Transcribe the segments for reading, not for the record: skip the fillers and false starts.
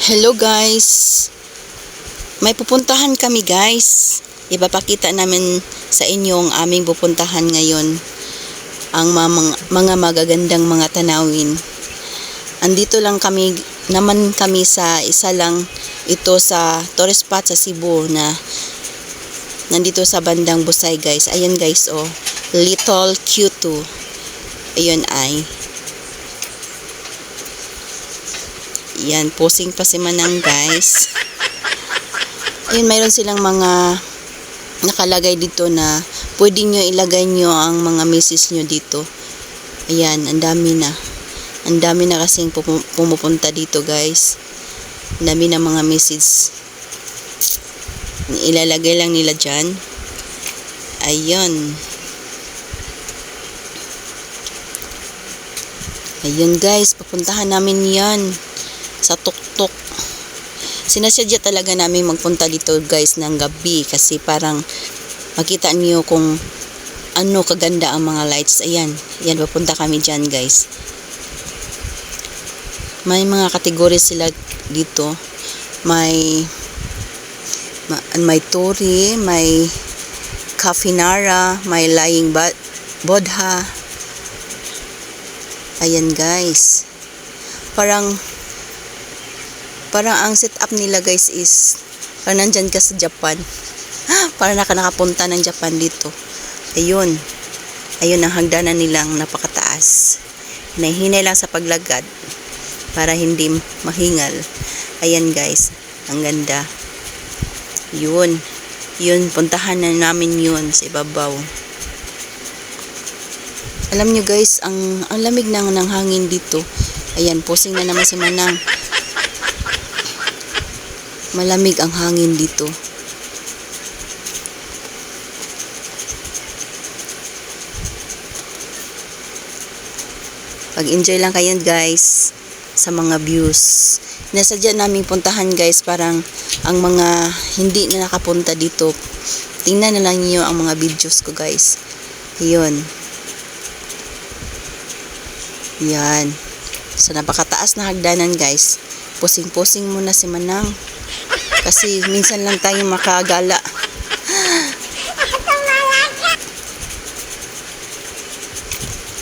Hello guys, may pupuntahan kami guys. Ipapakita namin sa inyo ang aming pupuntahan ngayon. Ang mga magagandang mga tanawin. Andito lang kami sa isa lang ito sa tourist spot sa Cebu na nandito sa bandang Busay guys. Ayan guys oh, Little Q2. Ayun ay. Yan, posing pa si Manang guys. Ayun, mayroon silang mga nakalagay dito na pwede nyo ilagay nyo ang mga misis nyo dito. Ayan, ang dami na. Ang dami na kasing pumupunta dito guys. Ang dami na mga misis. Ilalagay lang nila dyan. Ayun. Ayun guys, papuntahan namin yan. Sa tuktok. Sinasadya talaga namin magpunta dito guys ng gabi kasi parang makita niyo kung ano kaganda ang mga lights. Ayan, yan papunta kami dyan guys. May mga kategory sila dito. May Tori, may Kafinara, may Lying Bodha. Ayan guys. Parang ang setup nila guys is parang nandyan ka sa Japan. Parang nakapunta ng Japan dito. Ayun. Ayun ang hagdanan nilang napakataas. Hinahinay lang sa paglagad para hindi mahingal. Ayan guys. Ang ganda. Yun. Yun. Puntahan na namin yun sa ibabaw. Alam nyo guys, ang lamig ng hangin dito. Ayan. Posing na naman si Manang. Malamig ang hangin dito. Pag-enjoy lang kayo guys sa mga views. Nasadya namin puntahan guys, parang ang mga hindi na nakapunta dito. Tingnan na lang niyo ang mga videos ko guys. Ayun. Yan. Sa napakataas na hagdanan guys. Pusing-pusing muna si Manang. Kasi minsan lang tayo makagala.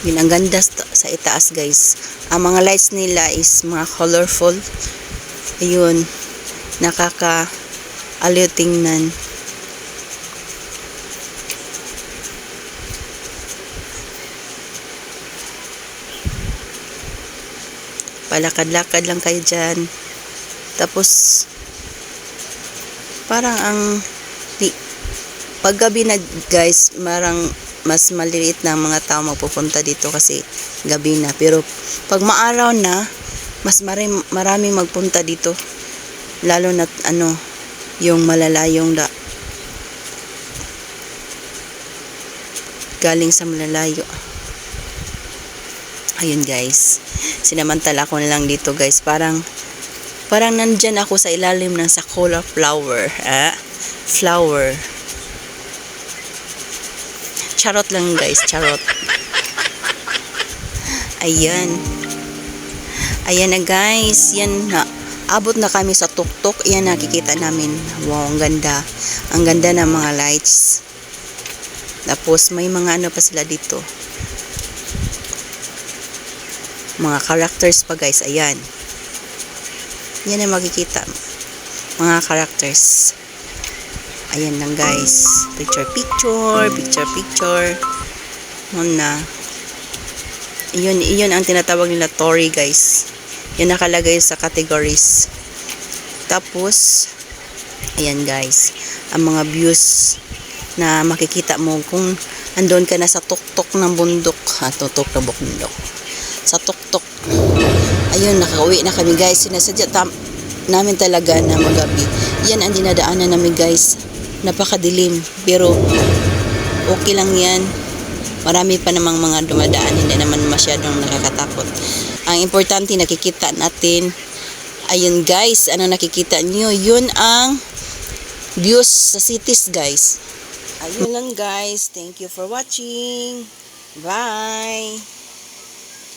Yun, ang ganda sa itaas guys. Ang mga lights nila is mga colorful. Ayun. Nakaka-aliw tingnan. Palakad-lakad lang kayo dyan. Tapos parang paggabi na guys, mas maliliit na mga tao magpupunta dito kasi gabi na. Pero pag maaraw na, mas maraming magpunta dito. Lalo na yung malalayong galing sa malalayo. Ayun guys. Sinamantala ko na lang dito guys. Parang nandyan ako sa ilalim ng sakura flower. Flower. Charot lang guys, charot. Ayan. Ayan na guys. Yan na. Abot na kami sa tuktok. Ayan nakikita namin. Wow, ang ganda. Ang ganda ng mga lights. Tapos may mga pa sila dito. Mga characters pa guys. Ayan. Yan ang makikita. Mga characters. Ayan lang guys. Picture. Muna. Iyon ang tinatawag nila Tori guys. Yan nakalagay sa categories. Tapos, ayan guys. Ang mga views na makikita mo kung andun ka na sa tuktok ng bundok. Tuktok ng bundok. Sa tuktok. Ayun, nakauwi na kami guys. Sinasadya namin talaga na magabi. Yan ang dinadaanan namin guys. Napakadilim. Pero okay lang yan. Marami pa namang mga dumadaan. Hindi naman masyadong nakakatakot. Ang importante nakikita natin. Ayun guys. Ano nakikita nyo? Yun ang views sa cities guys. Ayun lang guys. Thank you for watching. Bye.